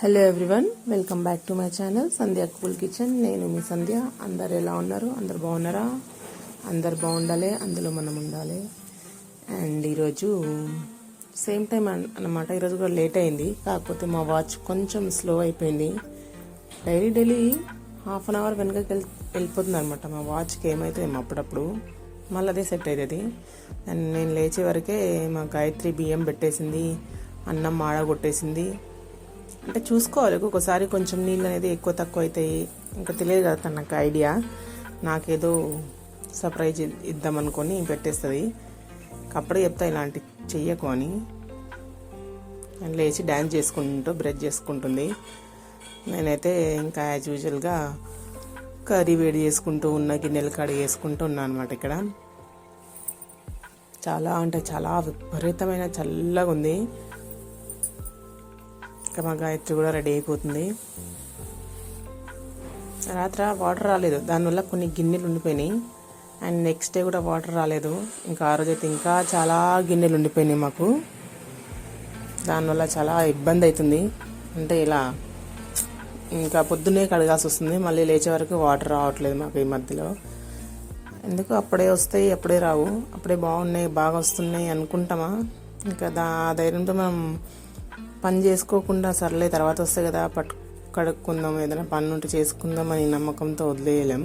Hello everyone, welcome back to my channel Sandhya cool kitchen. నేను మీ సంధ్య. అందరు ఎలా ఉన్నారు? అందరు బాగున్నారా? అందరు బాగుండాలి, అందులో మనం ఉండాలి. అండ్ ఈరోజు సేమ్ టైం అన్నమాట. ఈరోజు కూడా లేట్ అయింది, కాకపోతే మా వాచ్ కొంచెం స్లో అయిపోయింది. డైలీ హాఫ్ అన్ అవర్ వెనకకి వెళ్ళిపోతుంది అనమాట. మా వాచ్కి ఏమవుతుంది అప్పుడప్పుడు, మళ్ళీ అదే సెట్ అవుతుంది. అండ్ నేను లేచే వరకే మా గాయత్రి బియ్యం పెట్టేసింది, అన్నం మాడగొట్టేసింది. అంటే చూసుకోవాలి, ఒక్కొక్కసారి కొంచెం నీళ్ళు అనేది ఎక్కువ తక్కువ అవుతాయి. ఇంకా తెలియదు కదా తనకు ఐడియా. నాకేదో సర్ప్రైజ్ ఇద్దామనుకొని పెట్టేస్తుంది. అప్పుడే చెప్తా ఇలాంటి చెయ్యకు అని. అండ్ లేచి డ్యాన్స్ చేసుకుంటూ బ్రష్ చేసుకుంటుంది. నేనైతే ఇంకా యాజ్ యూజువల్గా కర్రీ వేడి చేసుకుంటూ ఉన్న, గిన్నెలు కడిగి వేసుకుంటూ ఉన్నాను అనమాట. ఇక్కడ చాలా అంటే చాలా విపరీతమైన చల్లగా ఉంది. మా గాయత్రి కూడా రెడీ అయిపోతుంది. రాత్రి వాటర్ రాలేదు, దానివల్ల కొన్ని గిన్నెలు ఉండిపోయినాయి. అండ్ నెక్స్ట్ డే కూడా వాటర్ రాలేదు. ఇంకా ఆ రోజైతే ఇంకా చాలా గిన్నెలు ఉండిపోయినాయి మాకు. దానివల్ల చాలా ఇబ్బంది అవుతుంది. అంటే ఇలా ఇంకా పొద్దున్నే కడగాల్సి వస్తుంది, మళ్ళీ లేచే వరకు వాటర్ రావట్లేదు మాకు ఈ మధ్యలో. ఎందుకు అప్పుడే వస్తాయి అప్పుడే రావు, అప్పుడే బాగున్నాయి బాగా వస్తున్నాయి అనుకుంటామా. ఇంకా ధైర్యంతో మనం పని చేసుకోకుండా సర్లే తర్వాత వస్తే కదా కడుక్కుందాం, ఏదైనా పని ఉంటే చేసుకుందాం అని నమ్మకంతో వదిలేయలేం.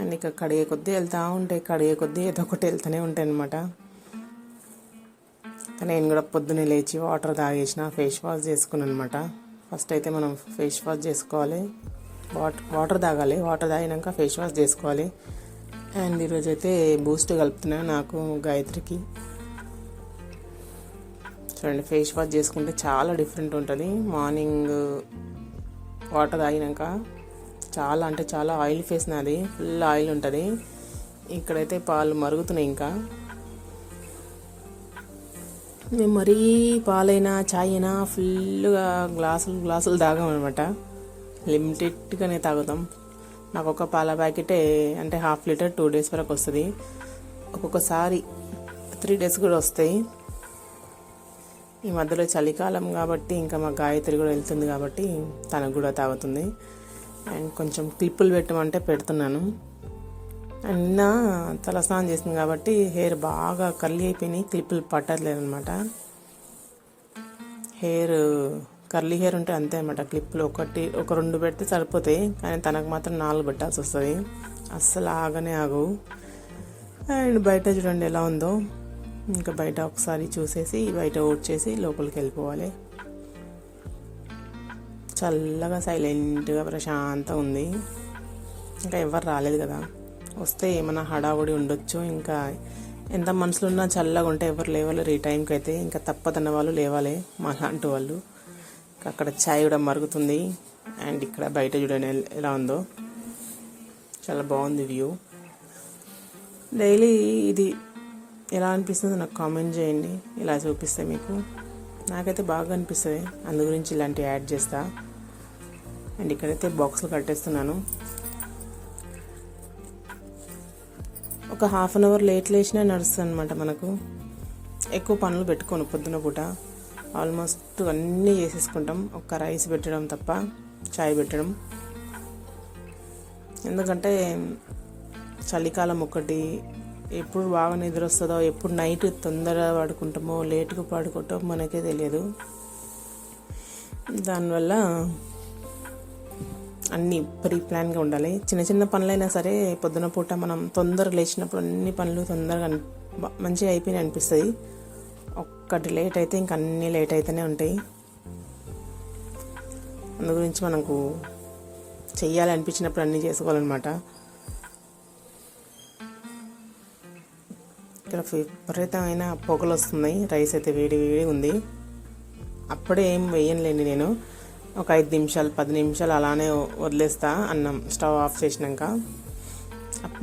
అండ్ ఇక కడిగే కొద్దీ వెళ్తూ ఉంటాయి, కడిగే కొద్దీ ఏదో ఒకటి వెళ్తూనే ఉంటాయి అనమాట. నేను కూడా పొద్దున్నే లేచి వాటర్ తాగేసిన, ఫేస్ వాష్ చేసుకున్నాను అనమాట. ఫస్ట్ అయితే మనం ఫేస్ వాష్ చేసుకోవాలి, వాటర్ తాగాలి. వాటర్ తాగినాక ఫేస్ వాష్ చేసుకోవాలి. అండ్ ఈరోజు అయితే బూస్ట్ కలుపుతున్నాను నాకు, గాయత్రికి. చూడండి, ఫేస్ వాష్ చేసుకుంటే చాలా డిఫరెంట్ ఉంటుంది. మార్నింగ్ వాటర్ తాగినాక చాలా అంటే చాలా ఆయిల్ ఫేస్ నాది, ఫుల్ ఆయిల్ ఉంటుంది. ఇక్కడైతే పాలు మరుగుతున్నాయి. ఇంకా మేము మరీ పాలైనా చాయ్ అయినా ఫుల్గా గ్లాసులు తాగామన్నమాట. లిమిటెడ్గానే తాగుతాం. నాకు ఒక పాల ప్యాకెటే అంటే ½ లీటర్ 2 days వరకు వస్తుంది. ఒక్కొక్కసారి 3 days కూడా వస్తాయి. ఈ మధ్యలో చలికాలం కాబట్టి ఇంకా మా గాయత్రి కూడా వెళ్తుంది కాబట్టి తనకు కూడా తాగుతుంది. అండ్ కొంచెం క్లిప్పులు పెట్టమంటే పెడుతున్నాను. అండ్ నిన్న తలస్నానం చేసింది కాబట్టి హెయిర్ బాగా కర్లీ అయిపోయినాయి, క్లిప్పులు పట్టట్లేదు అనమాట. కర్లీ హెయిర్ ఉంటే అంతే అనమాట. క్లిప్పులు ఒక 2 పెడితే సరిపోతాయి, కానీ తనకు మాత్రం 4 పెట్టాల్సి వస్తుంది. అస్సలు ఆగనే ఆగవు. అండ్ బయట చూడండి ఎలా ఉందో. ఇంకా బయట ఒకసారి చూసేసి బయట ఊడ్చేసి లోపలికి వెళ్ళిపోవాలి. చల్లగా సైలెంట్గా ప్రశాంతంగా ఉంది. ఇంకా ఎవరు రాలేదు కదా, వస్తే ఏమైనా హడావుడి ఉండొచ్చు. ఇంకా ఎంత మనుషులున్నా చల్లగా ఉంటే ఎవరు లేవాలి ఈ టైంకి అయితే. ఇంకా తప్పదన్న వాళ్ళు లేవాలి, మా లాంటి వాళ్ళు. అక్కడ ఛాయ్ కూడా మరుగుతుంది. అండ్ ఇక్కడ బయట చూడండి ఎలా ఉందో, చాలా బాగుంది వ్యూ. డైలీ ఇది ఎలా అనిపిస్తుందో నాకు కామెంట్ చేయండి. ఇలా చూపిస్తే మీకు, నాకైతే బాగా అనిపిస్తుంది, అందు గురించి ఇలాంటివి యాడ్ చేస్తా. అండ్ ఇక్కడైతే బాక్సులు కట్టేస్తున్నాను. ఒక ½ an hour లేట్ లేచినా నడుస్తుంది అనమాట. మనకు ఎక్కువ పనులు పెట్టుకోను పొద్దున పూట. ఆల్మోస్ట్ అన్నీ చేసేసుకుంటాం, ఒక్క రైస్ పెట్టడం తప్ప, చాయ్ పెట్టడం. ఎందుకంటే చలికాలం ఒకటి, ఎప్పుడు బాగా నిద్ర వస్తుందో, ఎప్పుడు నైట్ తొందరగా పడుకుంటామో లేట్గా పడుకుంటామో మనకే తెలియదు. దానివల్ల అన్నీ ప్రీ ప్లాన్గా ఉండాలి. చిన్న చిన్న పనులైనా సరే పొద్దున పూట మనం తొందరగా లేచినప్పుడు అన్ని పనులు తొందరగా మంచిగా అయిపోయినాయి అనిపిస్తుంది. ఒక్కటి లేట్ అయితే ఇంక అన్నీ లేట్ అయితేనే ఉంటాయి. అందు గురించి మనకు చెయ్యాలనిపించినప్పుడు అన్నీ చేసుకోవాలన్నమాట. ఇక్కడ విపరీతమైన పొగలు వస్తున్నాయి. రైస్ అయితే వేడి ఉంది. అప్పుడే ఏం వేయనులేండి నేను. ఒక 5 నిమిషాలు 10 నిమిషాలు అలానే వదిలేస్తా అన్నం స్టవ్ ఆఫ్ చేసినాక.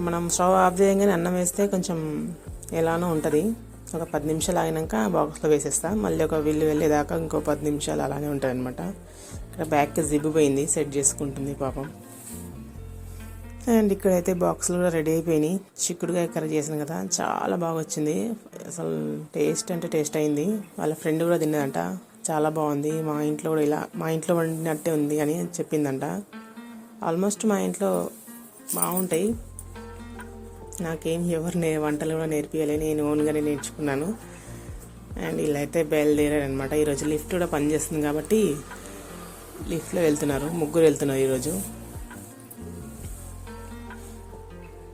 మనం స్టవ్ ఆఫ్ చేయగానే అన్నం వేస్తే కొంచెం ఎలానో ఉంటుంది. ఒక 10 నిమిషాలు ఆగినాక బాక్స్లో వేసేస్తా. మళ్ళీ ఒక వెళ్ళేదాకా ఇంకో 10 నిమిషాలు అలానే ఉంటుంది అనమాట. ఇక్కడ బ్యాగ్కి జిబ్బు పోయింది, సెట్ చేసుకుంటుంది పాపం. అండ్ ఇక్కడైతే బాక్సులు కూడా రెడీ అయిపోయినాయి. చిక్కుడుకాయ కర్రీ చేసాను కదా, చాలా బాగా వచ్చింది. అసలు టేస్ట్ అంటే టేస్ట్ అయింది. వాళ్ళ ఫ్రెండ్ కూడా తిన్నదంట, చాలా బాగుంది, మా ఇంట్లో కూడా ఇలా మా ఇంట్లో వండినట్టే ఉంది అని చెప్పిందంట. ఆల్మోస్ట్ మా ఇంట్లో బాగుంటాయి. నాకేం ఎవరు వంటలు కూడా నేర్పియలే, నేను ఓన్గానే నేర్చుకున్నాను. అండ్ ఇలా అయితే బయలుదేరారనమాట. ఈరోజు లిఫ్ట్ కూడా పనిచేస్తుంది కాబట్టి లిఫ్ట్లో వెళ్తున్నారు, ముగ్గురు వెళ్తున్నారు ఈరోజు.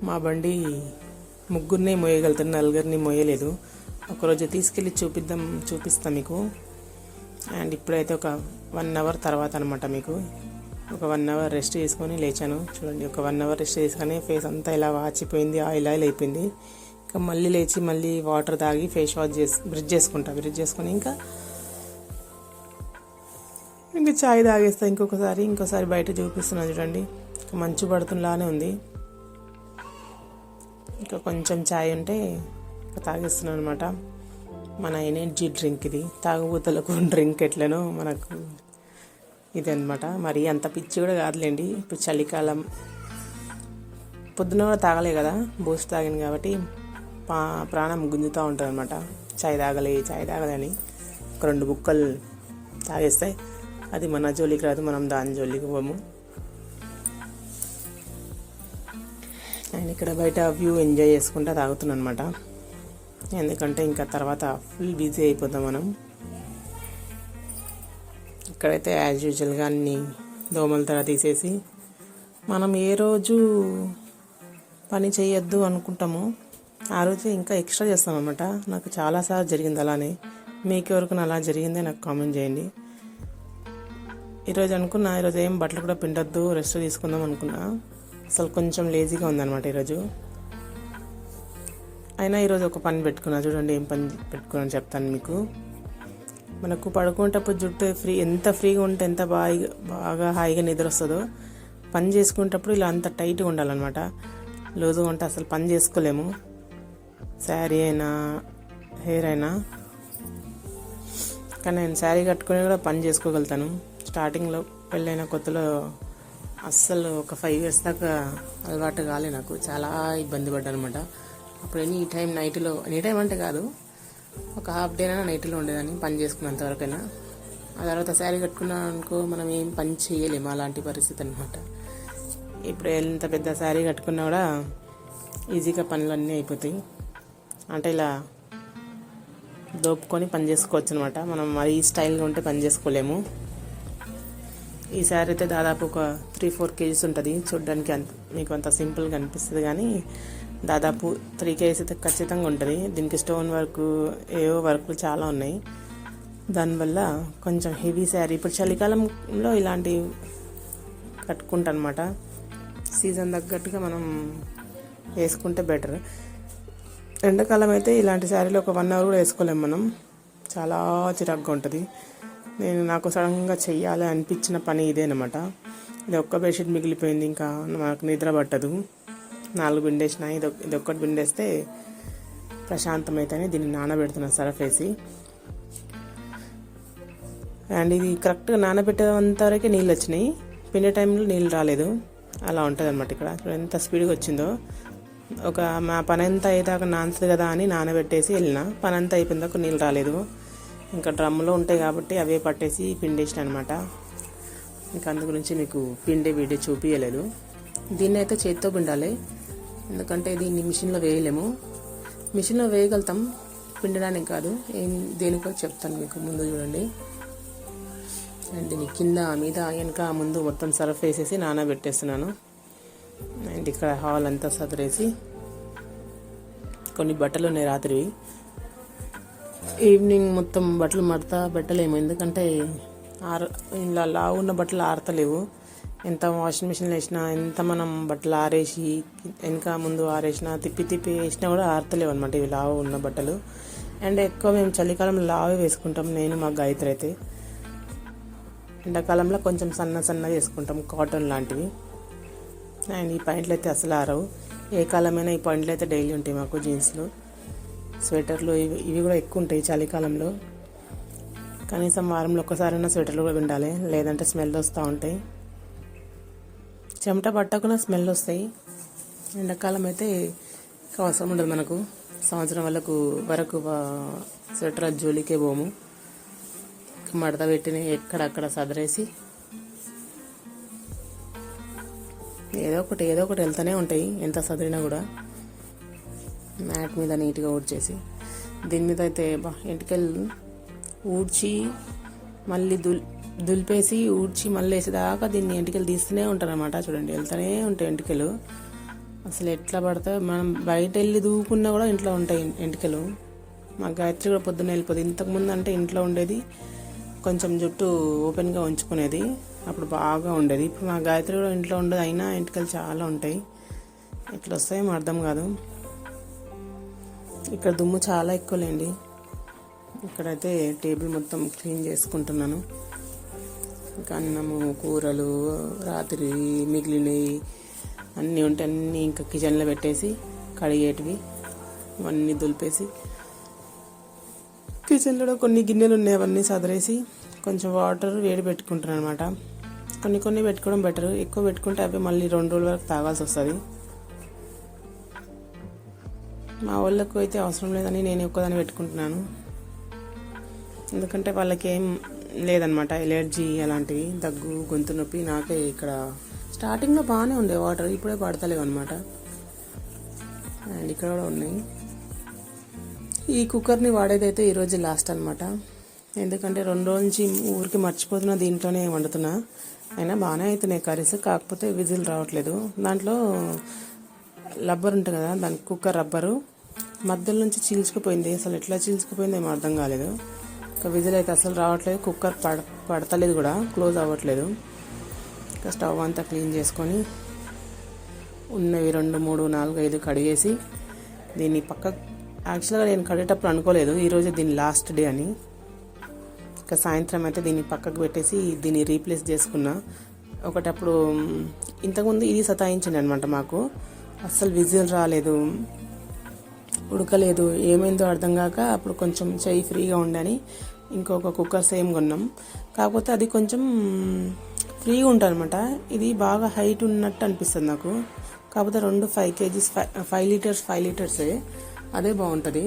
మా బండి ముగ్గురిని మోయగలుగుతాను, నలుగురిని మోయలేదు. ఒకరోజు తీసుకెళ్ళి చూపిస్తాం మీకు. అండ్ ఇప్పుడైతే ఒక 1 అవర్ తర్వాత అనమాట. మీకు ఒక 1 అవర్ రెస్ట్ తీసుకొని లేచాను. చూడండి, ఒక 1 అవర్ రెస్ట్ తీసుకొని ఫేస్ అంతా ఇలా వాచిపోయింది, ఆయిల్ అయిపోయింది. ఇంకా మళ్ళీ లేచి మళ్ళీ వాటర్ తాగి ఫేస్ వాష్ బ్రిడ్జ్ చేసుకొని ఇంకా చాయ్ తాగేస్తా. ఇంకోసారి బయట చూపిస్తున్నా చూడండి. ఇంకా మంచు పడుతుంలానే ఉంది. ఇంకా కొంచెం చాయ్ ఉంటే తాగేస్తున్నాను అనమాట. మన ఎనర్జీ డ్రింక్ ఇది, తాగుబోతులకు డ్రింక్ ఎట్లనో మనకు ఇది అనమాట. మరి అంత పిచ్చి కూడా కాదులేండి. ఇప్పుడు చలికాలం, పొద్దున కూడా తాగలే కదా, బూస్ట్ తాగింది కాబట్టి ప్రాణం గుంజుతూ ఉంటుంది అనమాట. చాయ్ తాగలే అని ఒక 2 బుక్కలు తాగేస్తాయి. అది మన జోలికి రాదు, మనం దాని జోలికి పోము. అండ్ ఇక్కడ బయట వ్యూ ఎంజాయ్ చేసుకుంటూ తాగుతున్నాను అనమాట. ఎందుకంటే ఇంకా తర్వాత ఫుల్ బిజీ అయిపోతాం మనం. ఇక్కడైతే యాజ్ యూజువల్గా అన్ని దోమల తర తీసేసి, మనం ఏ రోజు పని చేయొద్దు అనుకుంటామో ఆ రోజు ఇంకా ఎక్స్ట్రా చేస్తాం అనమాట. నాకు చాలాసార్లు జరిగింది అలానే. మీకు ఎవరికైనా అలా జరిగిందే నాకు కామెంట్ చేయండి. ఈరోజు ఏం బట్టలు కూడా పిండొద్దు, రెస్ట్ తీసుకుందాం అనుకున్నా. అసలు కొంచెం లేజీగా ఉందన్నమాట ఈరోజు. అయినా ఈరోజు ఒక పని పెట్టుకున్నా. చూడండి ఏం పని పెట్టుకున్నాను చెప్తాను మీకు. మనకు పడుకునేటప్పుడు జుట్టు ఎంత ఫ్రీగా ఉంటే ఎంత బాగా హాయిగా నిద్ర వస్తుందో, పని చేసుకునేటప్పుడు ఇలా అంత టైట్గా ఉండాలన్నమాట. లూజుగా ఉంటే అసలు పని చేసుకోలేము. శారీ అయినా హెయిర్ అయినా. కానీ నేను శారీ కట్టుకుని కూడా పని చేసుకోగలుగుతాను. స్టార్టింగ్లో పెళ్ళైన కొత్తలో అస్సలు ఒక 5 years దాకా అలవాటు కాలే నాకు. చాలా ఇబ్బంది పడ్డాను అనమాట. అప్పుడు ఎనీ టైం అంటే కాదు, ఒక హాఫ్ డే అయినా నైట్లో ఉండేదాన్ని పని చేసుకున్నంత వరకైనా. ఆ తర్వాత శారీ కట్టుకున్నాను అనుకో, మనం ఏం పని చేయలేము, అలాంటి పరిస్థితి అనమాట. ఇప్పుడు ఎంత పెద్ద శారీ కట్టుకున్నా కూడా ఈజీగా పనులన్నీ అయిపోతాయి. అంటే ఇలా దోపుకొని పని చేసుకోవచ్చు అనమాట. మనం మరీ స్టైల్గా ఉంటే పని చేసుకోలేము. ఈ శారీ అయితే దాదాపు ఒక 3-4 kgs ఉంటుంది. చూడడానికి మీకు అంత సింపుల్గా అనిపిస్తుంది, కానీ దాదాపు 3 kgs అయితే ఖచ్చితంగా ఉంటుంది. దీనికి స్టోన్ వర్క్, ఏవో వర్క్లు చాలా ఉన్నాయి. దానివల్ల కొంచెం హెవీ శారీ. ఇప్పుడు చలికాలంలో ఇలాంటి కట్టుకుంటా అనమాట. సీజన్ తగ్గట్టుగా మనం వేసుకుంటే బెటర్. ఎండాకాలం అయితే ఇలాంటి శారీలో ఒక 1 hour కూడా వేసుకోలేము మనం. చాలా చిరాగ్గా ఉంటుంది. నాకు సడన్గా చెయ్యాలి అనిపించిన పని ఇదేనమాట. ఇది ఒక్క బెడ్షీట్ మిగిలిపోయింది, ఇంకా నాకు నిద్ర పట్టదు. 4 పిండేసిన, ఇది ఒక్కటి పిండేస్తే ప్రశాంతమైతేనే దీన్ని నానబెడుతున్నాను సర్ఫ్ వేసి. అండ్ ఇది కరెక్ట్గా నానబెట్టేంత వరకే నీళ్ళు వచ్చినాయి, పిండే టైంలో నీళ్ళు రాలేదు. అలా ఉంటుంది అనమాట. ఇక్కడ ఎంత స్పీడ్గా వచ్చిందో. మా పని అంతా అయ్యేదాకా నానుతుంది కదా అని నానబెట్టేసి వెళ్ళిన, పని అంతా అయిపోయిందాక నీళ్ళు రాలేదు. ఇంకా డ్రమ్లో ఉంటాయి కాబట్టి అవే పట్టేసి పిండేసిన అనమాట. ఇంకా అందు గురించి మీకు పిండే వీడియో చూపించలేదు. దీన్ని అయితే చేతితో పిండాలి, ఎందుకంటే దీన్ని మిషన్లో వేయలేము. మిషన్లో వేయగలుగుతాం, పిండడానికి కాదు. దేనికో చెప్తాను మీకు. ముందు చూడండి, అండ్ దీన్ని కింద మీద వెనక ముందు మొత్తం సర్ఫ్ వేసేసి నానబెట్టేస్తున్నాను. అండ్ ఇక్కడ హాల్ అంతా సదిరేసి, కొన్ని బట్టలు ఉన్నాయి రాత్రివి. ఈవినింగ్ మొత్తం బట్టలు మడత పెట్టలేము, ఎందుకంటే ఇలా లావు ఉన్న బట్టలు ఆరతలేవు. ఎంత వాషింగ్ మిషన్లో వేసినా, ఎంత మనం బట్టలు ఆరేసి వెనక ముందు ఆరేసినా, తిప్పి వేసినా కూడా ఆరతలేవు అనమాట ఇవి లావు ఉన్న బట్టలు. అండ్ ఎక్కువ మేము చలికాలంలో లావే వేసుకుంటాం, నేను మా గాయత్రి అయితే. ఎండాకాలంలో కొంచెం సన్నగా వేసుకుంటాం, కాటన్ లాంటివి. అండ్ ఈ పాయింట్లు అయితే అసలు ఆరవు. ఏ కాలమైనా ఈ పాయింట్లు అయితే డైలీ ఉంటాయి మాకు. జీన్స్లు, స్వెటర్లు ఇవి కూడా ఎక్కువ ఉంటాయి చలికాలంలో. కనీసం వారంలో ఒక్కసారైనా స్వెటర్లు కూడా ఉండాలి, లేదంటే స్మెల్ వస్తూ ఉంటాయి. చెమట పట్టకుండా స్మెల్ వస్తాయి. ఎండాకాలం అయితే అవసరం ఉండదు మనకు. సంవత్సరం వరకు స్వెటర్ జోలికే పోము. మడత పెట్టిన ఎక్కడక్కడ సదరేసి ఏదో ఒకటి వెళ్తూనే ఉంటాయి. ఎంత సదిరినా కూడా మ్యాట్ మీద నీట్గా ఊడ్చేసి, దీని మీద అయితే ఎంటికలు ఊడ్చి మళ్ళీ దులిపేసి ఊడ్చి మళ్ళీ వేసేదాకా దీన్ని ఎంటికలు తీస్తూనే ఉంటారు అనమాట. చూడండి, వెళ్తూనే ఉంటాయి ఎంటికలు. అసలు ఎట్లా పడితే మనం బయట వెళ్ళి దూకున్నా కూడా ఇంట్లో ఉంటాయి ఎంటికలు. మా గాయత్రి కూడా పొద్దున్న వెళ్ళిపోతుంది. ఇంతకుముందు అంటే ఇంట్లో ఉండేది, కొంచెం జుట్టు ఓపెన్గా ఉంచుకునేది, అప్పుడు బాగా ఉండేది. ఇప్పుడు మా గాయత్రి కూడా ఇంట్లో ఉండదు, అయినా ఎంటికలు చాలా ఉంటాయి. ఎట్లా వస్తాయేమో అర్థం కాదు. ఇక్కడ దుమ్ము చాలా ఎక్కువలేండి. ఇక్కడైతే టేబుల్ మొత్తం క్లీన్ చేసుకుంటున్నాను. ఇంకా అన్నము, కూరలు, రాత్రి మిగిలినవి అన్నీ ఉంటే అన్నీ ఇంకా కిచెన్లో పెట్టేసి కడిగేటివి అవన్నీ దులిపేసి, కిచెన్లో కొన్ని గిన్నెలు ఉన్నాయి అవన్నీ సదరేసి కొంచెం వాటర్ వేడి పెట్టుకుంటాను అనమాట. కొన్ని పెట్టుకోవడం బెటర్. ఎక్కువ పెట్టుకుంటే అవి మళ్ళీ 2 రోజుల వరకు తాగాల్సి వస్తుంది. మా వాళ్ళకు అయితే అవసరం లేదని నేను ఒక్కదాన్ని పెట్టుకుంటున్నాను. ఎందుకంటే వాళ్ళకి ఏం లేదనమాట, ఎలర్జీ అలాంటివి, దగ్గు, గొంతు నొప్పి. నాకే ఇక్కడ స్టార్టింగ్లో బాగానే ఉండే వాటర్, ఇప్పుడే పడతలేవు అనమాట. అండ్ ఇక్కడ కూడా ఉన్నాయి. ఈ కుక్కర్ని వాడేదైతే ఈరోజు లాస్ట్ అనమాట. ఎందుకంటే 2 రోజుల నుంచి ఊరికి మర్చిపోతున్నా, దీంట్లోనే వండుతున్నా. అయినా బాగానే అవుతున్నాయి కర్రీస్, కాకపోతే విజిల్ రావట్లేదు. దాంట్లో రబ్బర్ ఉంటుంది కదా, దాని కుక్కర్ రబ్బరు మధ్యలో నుంచి చీల్చుకుపోయింది. అసలు ఎట్లా చీల్చుకుపోయింది ఏమో అర్థం కాలేదు. ఇంకా విజిల్ అయితే అసలు రావట్లేదు, కుక్కర్ పడతలేదు కూడా, క్లోజ్ అవ్వట్లేదు. ఇంకా స్టవ్ అంతా క్లీన్ చేసుకొని ఉన్నవి 2, 3, 4, 5 కడిగేసి దీన్ని యాక్చువల్గా నేను కడిగేటప్పుడు అనుకోలేదు ఈరోజు దీని లాస్ట్ డే అని. ఇంకా సాయంత్రం అయితే దీన్ని పక్కకు పెట్టేసి దీన్ని రీప్లేస్ చేసుకున్నా. ఒకటప్పుడు ఇంతకుముందు ఇది సతాయించింది అనమాట మాకు. అస్సలు విజిల్ రాలేదు, ఉడకలేదు, ఏమైందో అర్థం కాక అప్పుడు కొంచెం చెయ్యి ఫ్రీగా ఉండని ఇంకొక కుక్కర్ సేమ్ కొన్నాం. కాకపోతే అది కొంచెం ఫ్రీగా ఉంటుంది అనమాట. ఇది బాగా హైట్ ఉన్నట్టు అనిపిస్తుంది నాకు. కాకపోతే 5 kgs 5 లీటర్సే, అదే బాగుంటుంది.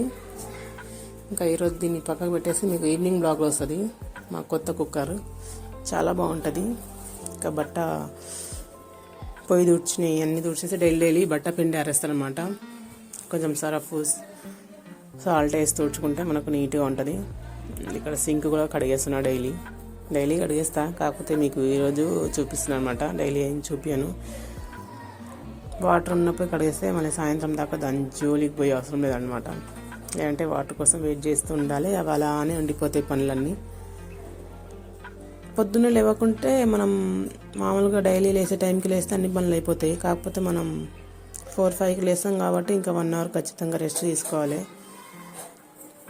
ఇంకా ఈరోజు దీన్ని పక్కకు పెట్టేసి మీకు ఈవినింగ్ బ్లాగ్లో వస్తుంది మా కొత్త కుక్కర్. చాలా బాగుంటుంది. ఇంకా బట్ట పొయ్యి తుడిచినాయి అన్నీ తుడిచేసి డైలీ బట్ట పిండి ఆరేస్తారనమాట. కొంచెం సరఫ్, సాల్ట్ వేసి తుడుచుకుంటే మనకు నీట్గా ఉంటుంది. ఇక్కడ సింక్ కూడా కడిగేస్తున్నా, డైలీ కడిగేస్తా. కాకపోతే మీకు ఈరోజు చూపిస్తున్నాను అనమాట, డైలీ ఏం చూపించాను. వాటర్ ఉన్నప్పుడు కడిగేస్తే మళ్ళీ సాయంత్రం దాకా దాని జోలికి పోయే అవసరం లేదనమాట. లేదంటే వాటర్ కోసం వెయిట్ చేస్తూ ఉండాలి. అవి అలానే ఉండిపోతాయి పనులన్నీ. పొద్దున్నే లేవకుంటే మనం మామూలుగా డైలీ లేసే టైంకి లేస్తే అన్ని పనులు అయిపోతాయి. కాకపోతే మనం 4-5కి లేస్తాం కాబట్టి ఇంకా 1 అవర్ ఖచ్చితంగా రెస్ట్ తీసుకోవాలి.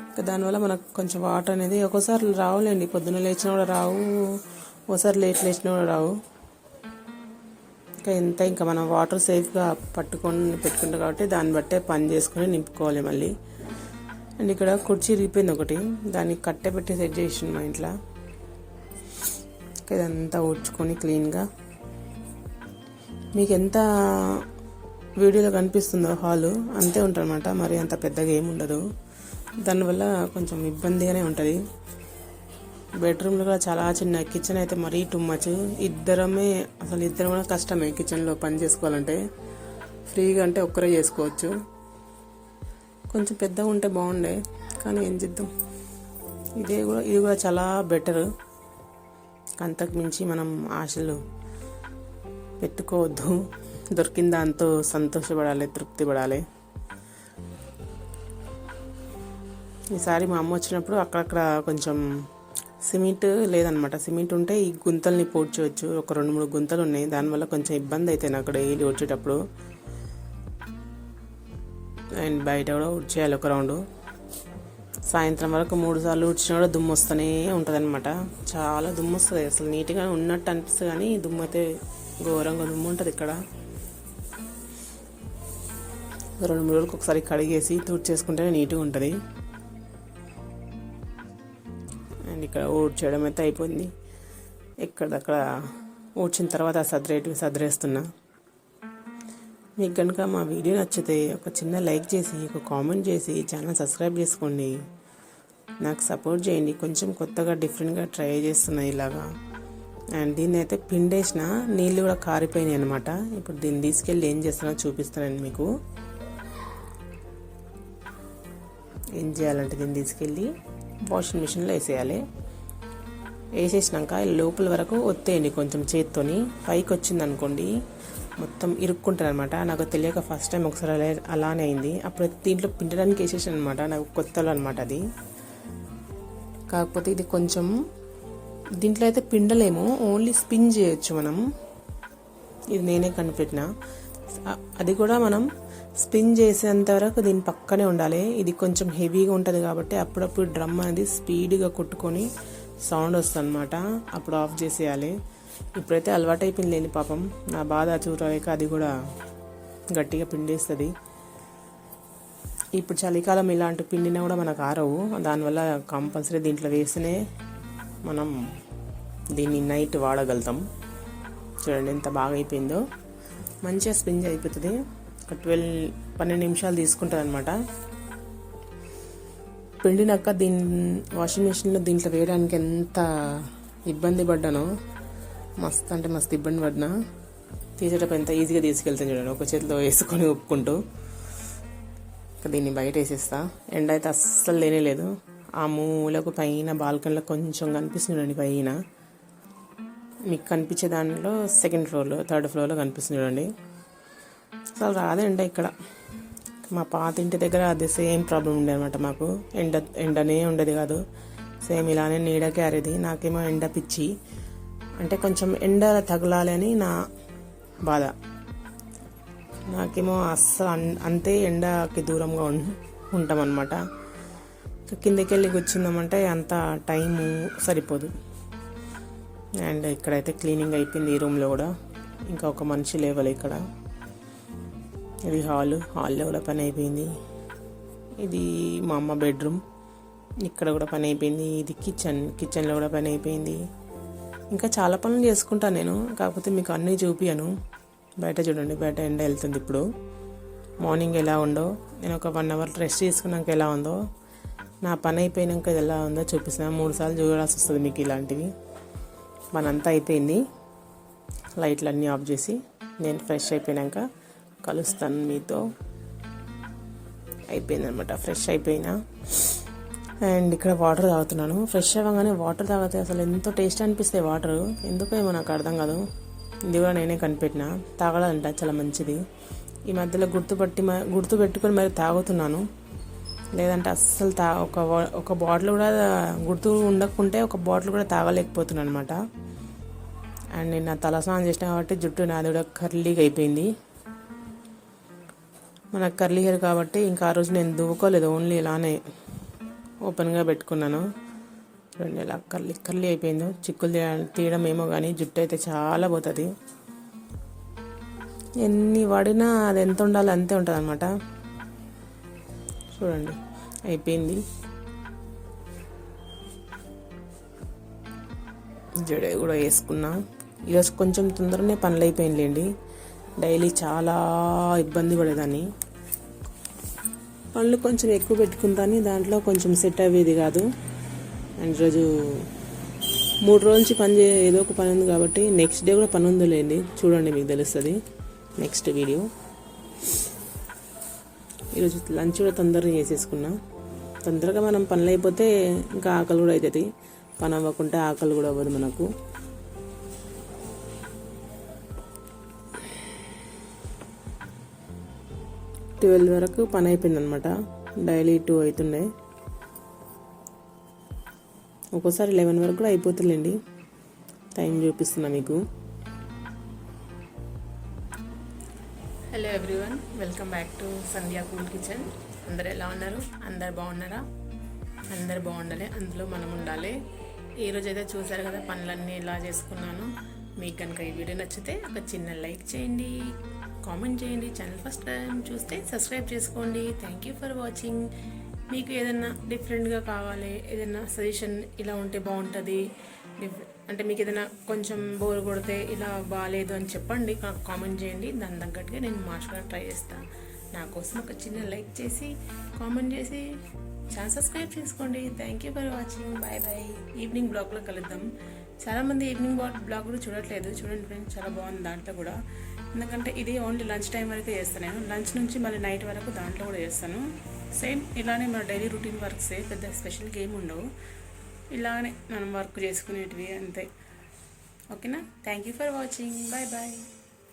ఇంకా దానివల్ల మనకు కొంచెం వాటర్ అనేది ఒక్కోసారి రావులేండి, పొద్దున్న లేచినా కూడా రావు, ఒకసారి లేట్ లేచినా కూడా రావు. ఇంకా మనం వాటర్ సేఫ్గా పెట్టుకుంటాం కాబట్టి దాన్ని బట్టే పని చేసుకుని నింపుకోవాలి మళ్ళీ. అండ్ ఇక్కడ కుర్చీ రిపోయింది ఒకటి, దాన్ని కట్టె పెట్టి సెట్ చేసింది మా ఇంట్లో. ఇదంతా ఊడ్చుకొని క్లీన్గా, మీకు ఎంత వీడియోలో కనిపిస్తుందో హాలు అంతే ఉంటుందన్నమాట. మరి అంత పెద్దగా ఏమి ఉండదు. దానివల్ల కొంచెం ఇబ్బందిగానే ఉంటుంది. బెడ్రూమ్లో కూడా చాలా చిన్న, కిచెన్ అయితే మరీ టూ మచ్. ఇద్దరం కూడా కష్టమే కిచెన్లో పని చేసుకోవాలంటే. ఫ్రీగా అంటే ఒక్కరే చేసుకోవచ్చు, కొంచెం పెద్దగా ఉంటే బాగుండే, కానీ ఏం చేద్దాం. ఇది కూడా చాలా బెటర్. అంతకు మించి మనం ఆశలు పెట్టుకోవద్దు. దొరికిన దాంతో సంతోషపడాలి, తృప్తి పడాలి. ఈసారి మా అమ్మ వచ్చినప్పుడు అక్కడక్కడ కొంచెం సిమెంట్ లేదనమాట. సిమెంట్ ఉంటే ఈ గుంతల్ని పూడ్చవచ్చు. ఒక 2-3 గుంతలు ఉన్నాయి. దానివల్ల కొంచెం ఇబ్బంది అయితే నాకు డైలీ వచ్చేటప్పుడు. అండ్ బయట కూడా ఉడ్చేయాలి ఒక రౌండ్. సాయంత్రం వరకు 3 సార్లు ఉడ్చినా కూడా దుమ్ము వస్తూనే ఉంటుంది అనమాట. చాలా దుమ్ము వస్తుంది. అసలు నీట్గా ఉన్నట్టు అనిపిస్తుంది కానీ దుమ్ము అయితే ఘోరంగా దుమ్ము ఉంటుంది ఇక్కడ. 2-3 రోజులకు ఒకసారి కడిగేసి తుడిచేసుకుంటేనే నీట్గా ఉంటుంది. అండ్ ఇక్కడ ఊడ్చేయడం అయితే అయిపోయింది. ఎక్కడక్కడ ఊడ్చిన తర్వాత సదిరేస్తున్నా. మీకు కనుక మా వీడియో నచ్చితే ఒక చిన్న లైక్ చేసి ఒక కామెంట్ చేసి ఛానల్ సబ్స్క్రైబ్ చేసుకోండి. నాకు సపోర్ట్ చేయండి. కొంచెం కొత్తగా డిఫరెంట్గా ట్రై చేస్తున్నా ఇలాగా. అండ్ దీన్ని అయితే పిండేసిన నీళ్ళు కూడా కారిపోయినాయి అనమాట. ఇప్పుడు దీన్ని తీసుకెళ్ళి ఏం చేస్తానో చూపిస్తానండి మీకు. ఏం చేయాలంటే దీన్ని తీసుకెళ్ళి వాషింగ్ మిషన్లో వేసేయాలి. వేసేసినాక లోపల వరకు ఒత్తేయండి కొంచెం చేత్తోని. పైకి వచ్చింది అనుకోండి మొత్తం ఇరుక్కుంటుంది అనమాట. నాకు తెలియక ఫస్ట్ టైం ఒకసారి అలానే అయింది. అప్పుడు దీంట్లో పిండడానికి వేసేసాను అనమాట. నాకు కొత్తలో అనమాట అది. కాకపోతే ఇది కొంచెం దీంట్లో అయితే పిండలేము, ఓన్లీ స్పిన్ చేయొచ్చు మనం. ఇది నేనే కనిపెట్టిన. అది కూడా మనం స్పిన్ చేసేంత వరకు దీని పక్కనే ఉండాలి. ఇది కొంచెం హెవీగా ఉంటుంది కాబట్టి అప్పుడప్పుడు డ్రమ్ అనేది స్పీడ్గా కొట్టుకొని సౌండ్ వస్తుంది అనమాట. అప్పుడు ఆఫ్ చేసేయాలి. ఇప్పుడైతే అలవాటు అయిపోయింది లేని పాపం. నా బాధ చూడలేక అది కూడా గట్టిగా పిండేస్తుంది. ఇప్పుడు చలికాలం ఇలాంటి పిండినా కూడా మనకు ఆరవు. దానివల్ల కంపల్సరీ దీంట్లో వేస్తేనే మనం దీన్ని నైట్ వాడగలుగుతాం. చూడండి ఎంత బాగా అయిపోయిందో. మంచిగా స్పిన్ అయిపోతుంది. ఒక 12 నిమిషాలు తీసుకుంటుంది అనమాట. పిండినాక వాషింగ్ మిషన్లో దీంట్లో వేయడానికి ఎంత ఇబ్బంది పడ్డానో, మస్తు అంటే మస్తు ఇబ్బంది పడినా. తీసేటప్పుడు ఎంత ఈజీగా తీసుకెళ్తాను చూడండి, ఒక చేతిలో వేసుకొని ఒప్పుకుంటూ. దీన్ని బయట వేసేస్తా. ఎండ అయితే అస్సలు లేనేలేదు. ఆ మూలకు పైన బాల్కనీలో కొంచెం కనిపిస్తుంది చూడండి. పైన మీకు కనిపించే దాంట్లో సెకండ్ ఫ్లోర్లో, థర్డ్ ఫ్లోర్లో కనిపిస్తుంది చూడండి. అసలు రాదండి ఇక్కడ. మా పాత ఇంటి దగ్గర అది సేమ్ ప్రాబ్లం ఉండే అనమాట. మాకు ఎండనే ఉండేది కాదు. సేమ్ ఇలానే నీడ క్యారేది. నాకేమో ఎండ పిచ్చి, అంటే కొంచెం ఎండ తగలాలి అని నా బాధ. నాకేమో అస్సలు అంతే ఎండకి దూరంగా ఉంటామన్నమాట. కిందకి వెళ్ళి కూర్చుందామంటే అంత టైము సరిపోదు. అండ్ ఇక్కడైతే క్లీనింగ్ అయిపోయింది. ఈ రూమ్లో కూడా ఇంకా ఒక మనిషి లేవాలి ఇక్కడ. ఇది హాల్లో కూడా పని అయిపోయింది. ఇది మా అమ్మ బెడ్రూమ్, ఇక్కడ కూడా పని అయిపోయింది. ఇది కిచెన్లో కూడా పని అయిపోయింది. ఇంకా చాలా పనులు చేసుకుంటాను నేను, కాకపోతే మీకు అన్నీ చూపియను. బయట చూడండి, బయట ఎండ వెళ్తుంది. ఇప్పుడు మార్నింగ్ ఎలా ఉందో, నేను ఒక 1 అవర్ రెస్ట్ తీసుకున్నాక ఎలా ఉందో, నా పని అయిపోయినాక ఎలా ఉందో చూపిస్తాను. 3 సార్లు చూడాల్సి వస్తుంది మీకు ఇలాంటివి. మనంతా అయిపోయింది. లైట్లు అన్నీ ఆఫ్ చేసి నేను ఫ్రెష్ అయిపోయినాక కలుస్తాను మీతో. అయిపోయింది అనమాట, ఫ్రెష్ అయిపోయినా. అండ్ ఇక్కడ వాటర్ తాగుతున్నాను. ఫ్రెష్ అవ్వగానే వాటర్ తాగితే అసలు ఎంతో టేస్ట్ అనిపిస్తాయి వాటర్. ఎందుకో ఏమో నాకు అర్థం కాదు. ఇది కూడా నేనే కనిపెట్టిన. తాగడాలంట చాలా మంచిది. ఈ మధ్యలో గుర్తుపెట్టుకొని మరి తాగుతున్నాను. లేదంటే అస్సలు ఒక బాటిల్ కూడా గుర్తు ఉండకుంటే ఒక బాటిల్ కూడా తాగలేకపోతున్నాను అనమాట. అండ్ నేను నా తలస్నానం చేసిన కాబట్టి జుట్టు నాది కూడా కర్లీగా అయిపోయింది. మనకు కర్లీ హెయిర్ కాబట్టి ఇంకా ఆ రోజు నేను దువ్వుకోలేదు, ఓన్లీ ఇలానే ఓపెన్గా పెట్టుకున్నాను. చూడండి ఇలా కర్లీ అయిపోయిందో. చిక్కులు తీయడం ఏమో కానీ జుట్టు అయితే చాలా పోతుంది. ఎన్ని వాడినా అది ఎంత ఉండాలో అంతే ఉంటుంది అనమాట. చూడండి అయిపోయింది. జడ కూడా వేసుకున్నా. ఈరోజు కొంచెం తొందరనే పనులు అయిపోయిందిలేండి. డైలీ చాలా ఇబ్బంది పడేదాన్ని. పనులు కొంచెం ఎక్కువ పెట్టుకుంటాను, దాంట్లో కొంచెం సెట్ అయ్యేది కాదు. అండ్ ఈరోజు 3 రోజుల నుంచి ఏదో ఒక పని ఉంది కాబట్టి నెక్స్ట్ డే కూడా పని ఉందిలేండి. చూడండి మీకు తెలుస్తుంది నెక్స్ట్ వీడియో. ఈరోజు లంచ్ కూడా తొందరగా చేసేసుకున్నా. తొందరగా మనం పనులు అయిపోతే ఇంకా ఆకలి కూడా అవుతుంది. పని అవ్వకుంటే ఆకలి కూడా అవ్వదు మనకు. ట్వెల్వ్ వరకు పని అయిపోయింది అనమాట. డైలీ 2 అవుతుండే. ఒక్కోసారి 11 వరకు కూడా అయిపోతుందండి. టైం చూపిస్తున్నా మీకు. Hello everyone, welcome back to Sandhya cool kitchen. అందరు ఎలా ఉన్నారు? అందరు బాగున్నారా? అందరు బాగుండాలి, అందులో మనం ఉండాలి. ఈరోజు అయితే చూసారు కదా పనులన్నీ ఎలా చేసుకున్నాను. మీకు కనుక ఈ వీడియో నచ్చితే ఒక చిన్న లైక్ చేయండి, కామెంట్ చేయండి. ఛానల్ ఫస్ట్ టైం చూస్తే సబ్స్క్రైబ్ చేసుకోండి. Thank you for watching. మీకు ఏదైనా డిఫరెంట్గా కావాలి, ఏదైనా సజెషన్ ఇలా ఉంటే బాగుంటుంది, అంటే మీకు ఏదైనా కొంచెం బోర్ కొడితే ఇలా బాగాలేదు అని చెప్పండి, కామెంట్ చేయండి. దాని తగ్గట్టుగా నేను మార్చుకోవడానికి ట్రై చేస్తాను. నా కోసం ఒక చిన్న లైక్ చేసి కామెంట్ చేసి ఛానల్ సబ్స్క్రైబ్ చేసుకోండి. Thank you for watching. Bye bye. Evening బ్లాగ్లో కలుద్దాం. చాలామంది ఈవినింగ్ బ్లాగ్ కూడా చూడట్లేదు. చూడండి ఫ్రెండ్స్, చాలా బాగుంది దాంట్లో కూడా. ఎందుకంటే ఇది ఓన్లీ లంచ్ టైం వరకు చేస్తాను నేను. లంచ్ నుంచి మళ్ళీ నైట్ వరకు దాంట్లో కూడా చేస్తాను. సేమ్ ఇలానే మన డైలీ రొటీన్ వర్క్సే, పెద్ద స్పెషల్గా ఏమి ఉండవు. ఇలానే మనం వర్క్ చేసుకునేటివి అంతే. ఓకేనా? Thank you for watching. Bye bye.